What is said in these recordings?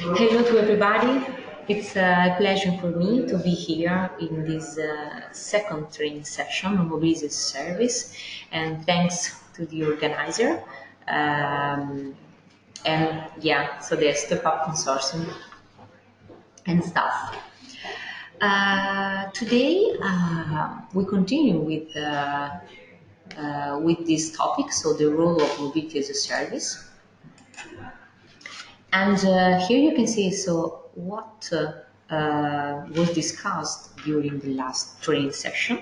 Hello to everybody. It's a pleasure for me to be here in this second training session on mobility service, and thanks to the organizer. Um, and yeah, so the Step Up Consortium and stuff. Today we continue with this topic, so the role of mobility as a service. And here you can see what was discussed during the last training session,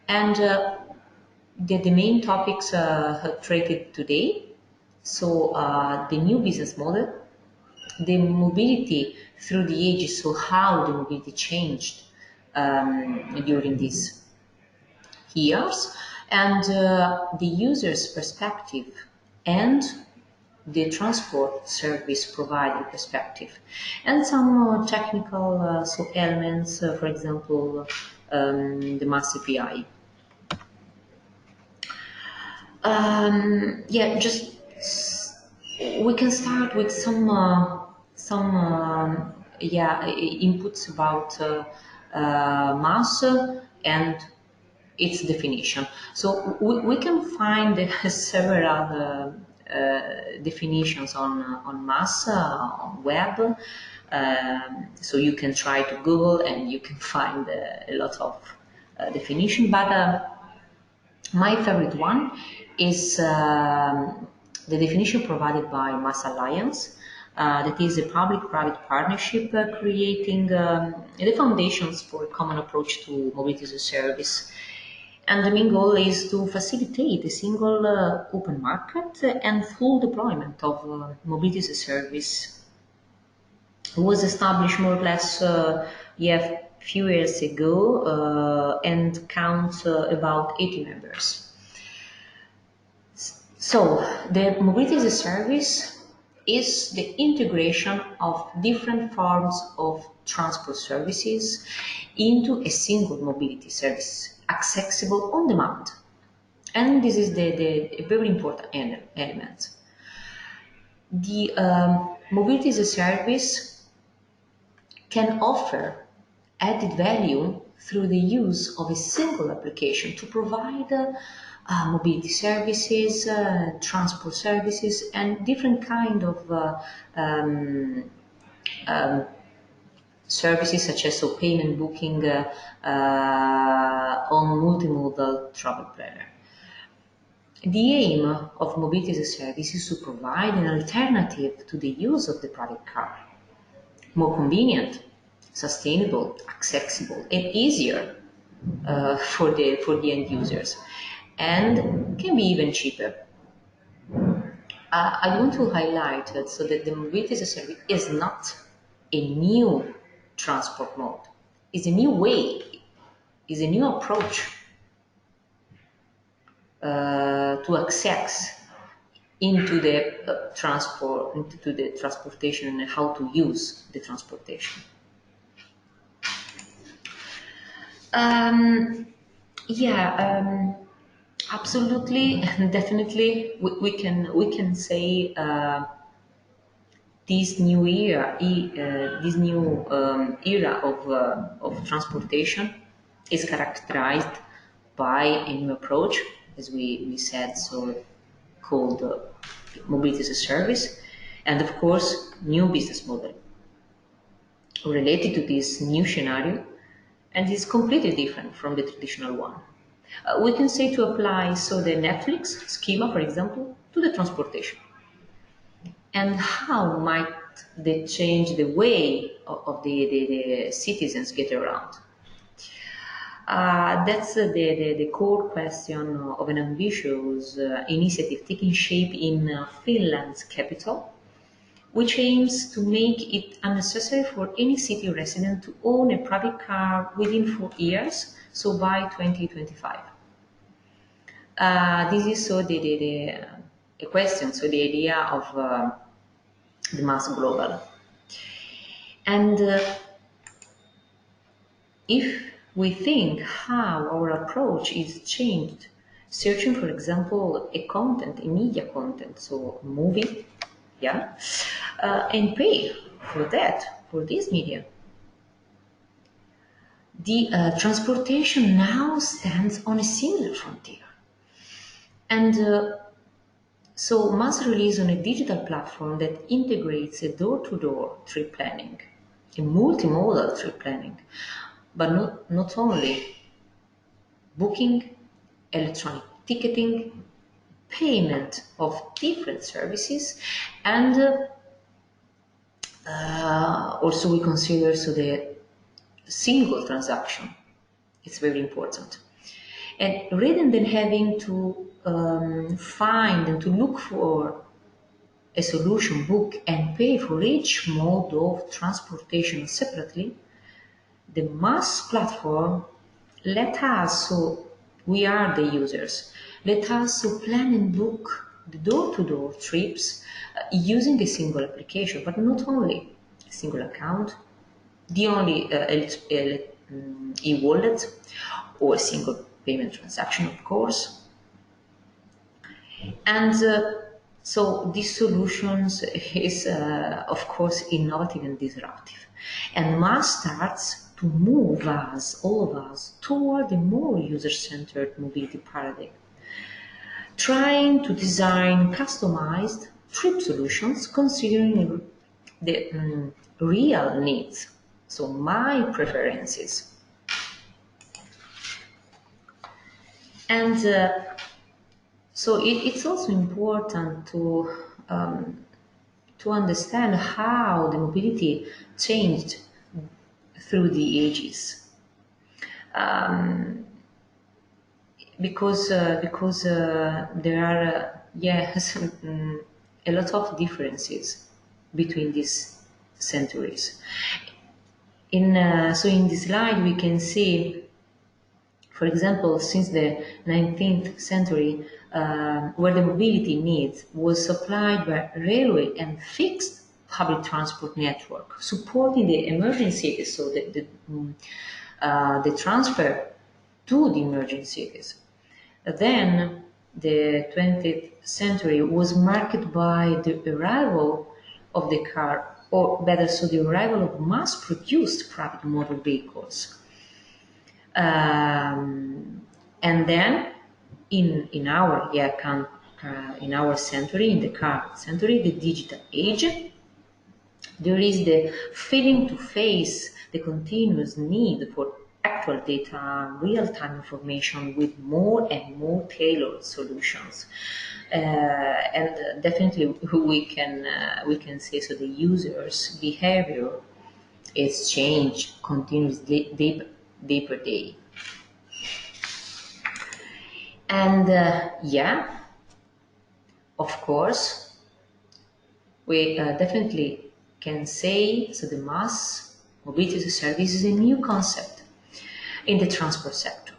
and the main topics treated today. So the new business model, the mobility through the ages, so how the mobility changed during these years, and the user's perspective and the transport service provider perspective, and some technical elements, for example, the MaaS API. Yeah, just we can start with some inputs about MaaS and its definition. So we can find several definitions on MaaS on web. So you can try to Google and you can find a lot of definition. But my favorite one is the definition provided by MaaS Alliance. That is a public-private partnership creating the foundations for a common approach to mobility as a service. And the main goal is to facilitate a single open market and full deployment of mobility as a service. It was established more or less few years ago and counts about 80 members. So the mobility as a service is the integration of different forms of transport services into a single mobility service, accessible on demand. And this is the very important element. The mobility as a service can offer added value through the use of a single application to provide mobility services, transport services, and different kind of services such as payment booking on multimodal travel planner. The aim of mobility as a service is to provide an alternative to the use of the private car, more convenient, sustainable, accessible, and easier for the end users, and can be even cheaper. I want to highlight that so that the mobility as a service is not a new transport mode. It's a new way, it's a new approach to access into the transportation and how to use the transportation. Absolutely, definitely, we can say this new era, era of transportation is characterized by a new approach, as we said, so called mobility as a service, and of course, new business model related to this new scenario, and is completely different from the traditional one. We can say to apply the Netflix schema, for example, to the transportation. And how might they change the way of the citizens get around? That's the core question of an ambitious initiative taking shape in Finland's capital, which aims to make it unnecessary for any city resident to own a private car within 4 years, so by 2025. This is the question, so the idea of the MaaS Global. And if we think how our approach is changed, searching, for example, a media content, so movie, and pay for this media. The transportation now stands on a single frontier. And so MaaS released on a digital platform that integrates a door-to-door trip planning, a multimodal trip planning, but not only booking, electronic ticketing, payment of different services, and also we consider the single transaction. It's very important. And rather than having to find and to look for a solution, book and pay for each mode of transportation separately, the MaaS platform let us, so we are the users, let us plan and book the door-to-door trips using a single application, but not only a single account, the only e-wallet or a single payment transaction, of course. And so these solutions is, of course, innovative and disruptive. And MaaS starts to move us, all of us, toward a more user-centered mobility paradigm, trying to design customized trip solutions considering the real needs, so my preferences. And so it's also important to understand how the mobility changed through the ages, because there are a lot of differences between these centuries. So in this slide we can see, for example, since the 19th century, where the mobility needs was supplied by railway and fixed public transport network, supporting the emergency, so the transfer to the emerging cities. Then the 20th century was marked by the arrival of the car, or better, so the arrival of mass-produced private motor vehicles. And then in our century, in the current century, the digital age, there is the feeling to face the continuous need for actual data, real-time information with more and more tailored solutions. And definitely we can say so the user's behavior is changed continuously day per day. And of course, we definitely can say so the MaaS mobility as a service is a new concept in the transport sector.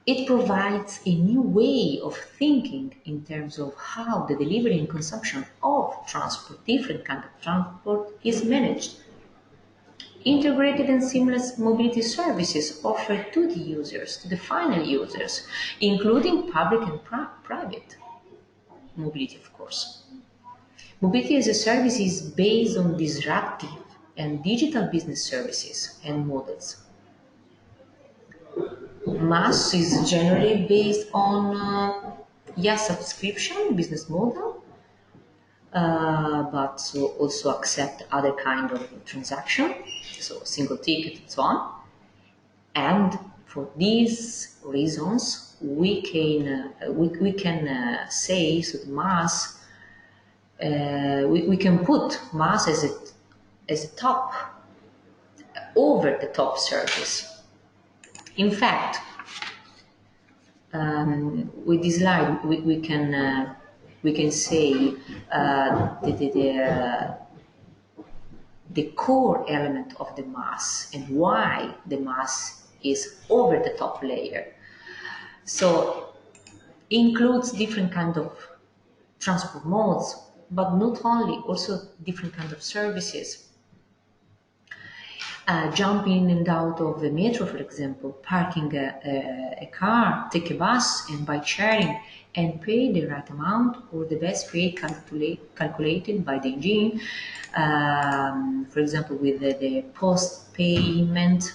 It provides a new way of thinking in terms of how the delivery and consumption of transport, different kinds of transport, is managed. Integrated and seamless mobility services offered to the users, to the final users, including public and private mobility, of course. Mobility as a service is based on disruptive and digital business services and models. MaaS is generally based on subscription business model, but also accept other kind of transaction, so single ticket and so on. And for these reasons, we can say so the MaaS. We can put MaaS as a top, over the top service. In fact, with this slide, we can say the core element of the MaaS and why the MaaS is over the top layer. So includes different kind of transport modes, but not only, also different kind of services. jump in and out of the metro, for example, parking a car, take a bus, and bike sharing, and pay the right amount or the best rate calculated by the engine. For example, with the post payment,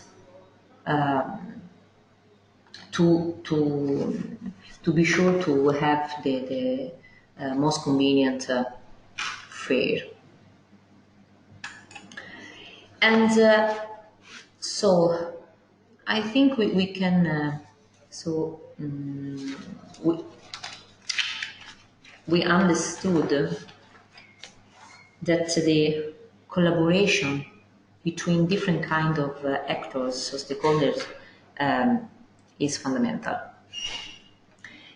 to be sure to have the most convenient fare. And so I think we can, we understood that the collaboration between different kind of actors, so stakeholders, is fundamental.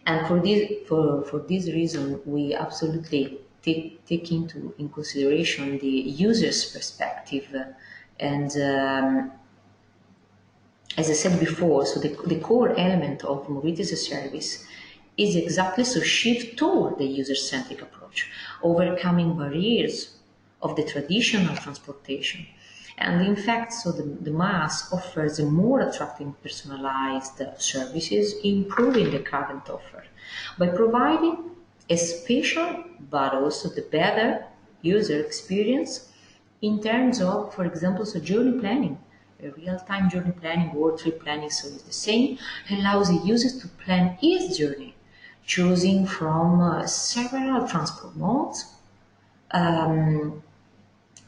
And for this reason, we absolutely take in consideration the user's perspective. And as I said before, so the core element of mobility as a service is exactly to shift toward the user-centric approach, overcoming barriers of the traditional transportation. And in fact, so the MaaS offers a more attractive personalized services, improving the current offer by providing a special but also the better user experience in terms of, for example, so journey planning. A real-time journey planning or trip planning, so it's the same, allows the user to plan his journey, choosing from several transport modes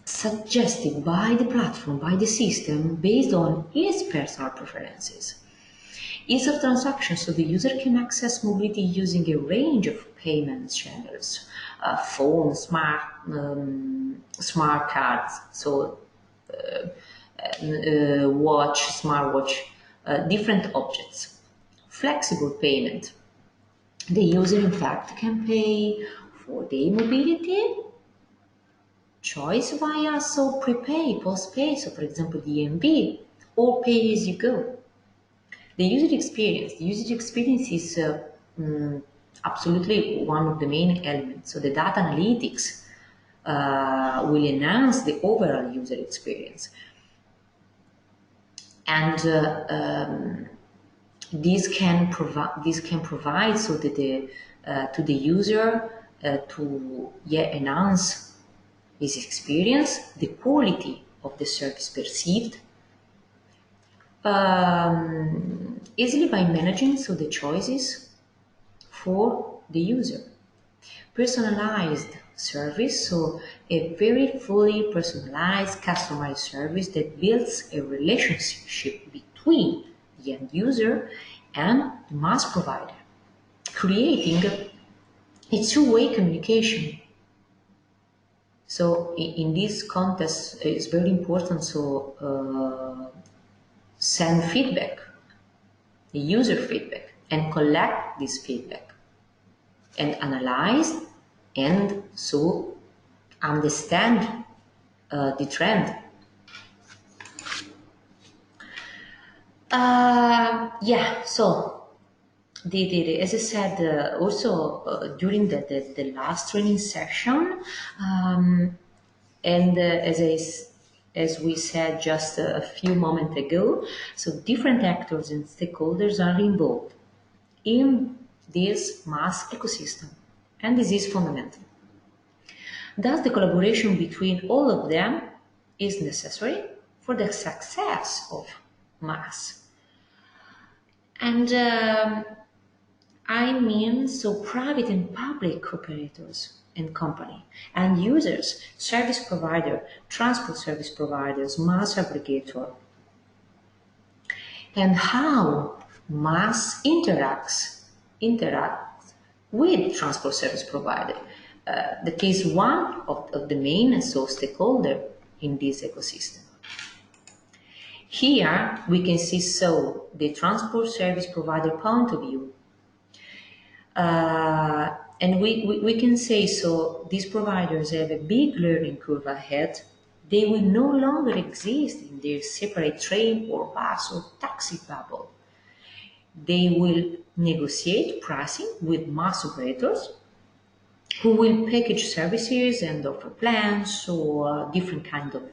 suggested by the platform, by the system, based on his personal preferences. Ease of transaction, so the user can access mobility using a range of payment channels, phone, smart cards, so watch, smartwatch, different objects. Flexible payment. The user, in fact, can pay for the mobility choice via so prepay, postpay, so for example DMB, or pay as you go. The user experience is absolutely one of the main elements. So the data analytics will enhance the overall user experience. And this can provide so that to the user to enhance his experience, the quality of the service perceived, easily by managing so the choices for the user. Personalized service, so a very fully personalized, customized service that builds a relationship between the end user and the MaaS provider, creating a two-way communication. So in this context, it's very important to send feedback, the user feedback, and collect this feedback and analyze and so understand the trend. So as I said, also during the last training session, and as we said just a few moments ago, so different actors and stakeholders are involved in this MaaS ecosystem, and this is fundamental. Thus, the collaboration between all of them is necessary for the success of MaaS. And I mean, so private and public operators and company, and users, service provider, transport service providers, MaaS aggregator, and how MaaS interacts with transport service provider. That is one of the main stakeholder in this ecosystem. Here we can see so the transport service provider point of view. And we can say so these providers have a big learning curve ahead. They will no longer exist in their separate train or bus or taxi bubble. They will negotiate pricing with MaaS operators who will package services and offer plans or different kind of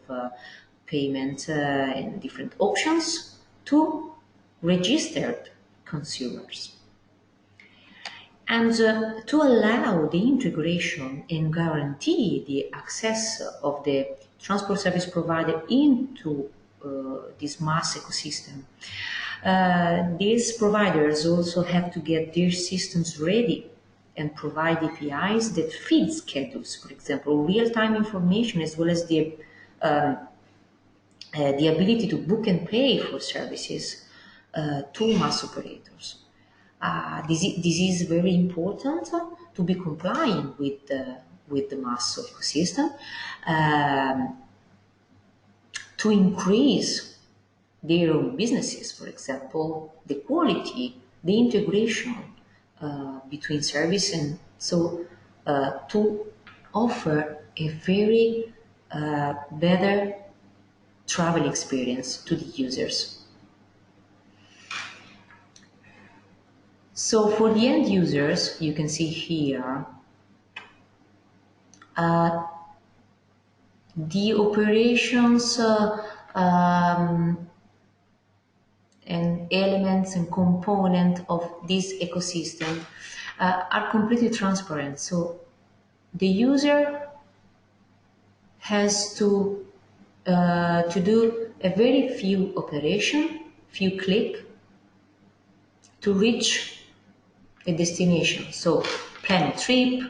payment and different options to registered consumers. And to allow the integration and guarantee the access of the transport service provider into this MaaS ecosystem, these providers also have to get their systems ready and provide APIs that feed schedules, for example, real-time information, as well as the ability to book and pay for services to MaaS operators. This is very important to be compliant with the MaaS ecosystem, to increase their own businesses, for example, the quality, the integration between service, and so to offer a very better travel experience to the users. So for the end users, you can see here the operations and elements and component of this ecosystem are completely transparent. So the user has to do a very few few click to reach a destination. So plan a trip,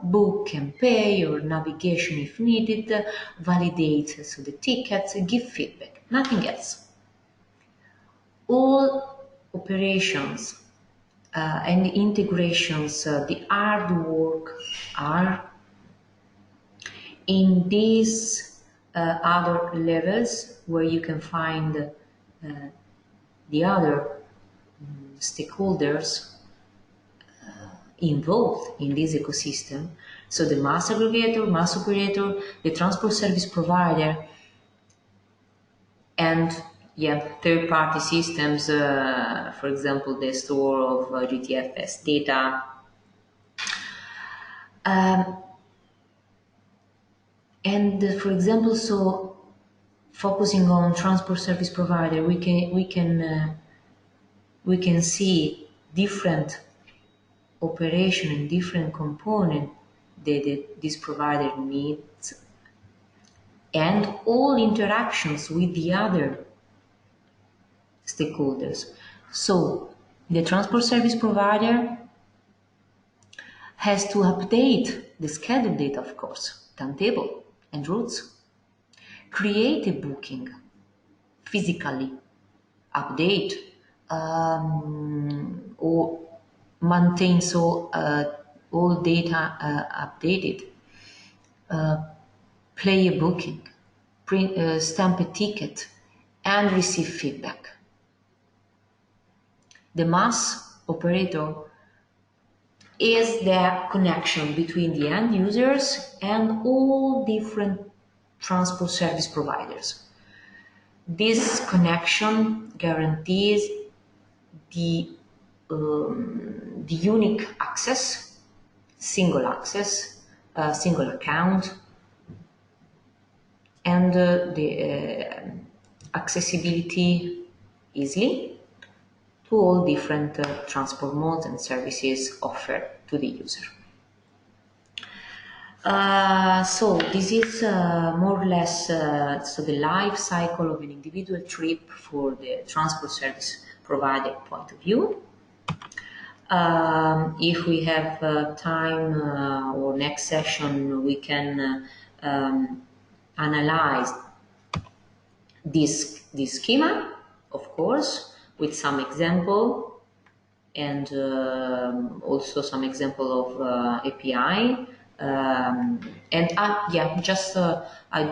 book and pay, or navigation if needed, validate so the tickets, give feedback, nothing else. All operations and integrations, the hard work are in these other levels where you can find the other stakeholders involved in this ecosystem. So the MaaS aggregator, MaaS operator, the transport service provider, and third-party systems, for example, the store of GTFS data. And for example, so focusing on transport service provider, we can see different operation and different component that this provider needs, and all interactions with the other stakeholders. So the transport service provider has to update the schedule data, of course, timetable and routes, create a booking, physically update, or maintain all data updated, play a booking, print, stamp a ticket, and receive feedback. The MaaS operator is the connection between the end users and all different transport service providers. This connection guarantees the unique access, single account, and the accessibility easily to all different transport modes and services offered to the user. So this is more or less so the life cycle of an individual trip for the transport service provider point of view. If we have time or next session, we can analyze this schema, of course, with some example, and also some example of API. I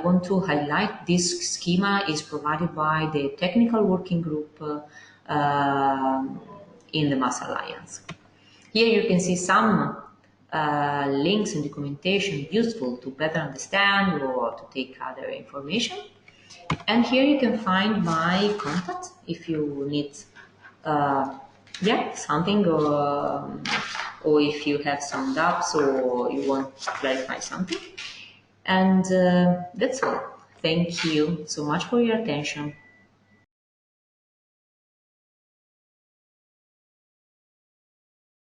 want to highlight this schema is provided by the technical working group in the MaaS Alliance. Here you can see some links and documentation useful to better understand or to take other information. And here you can find my contact if you need something, or if you have some doubts or you want to clarify something. And that's all. Thank you so much for your attention.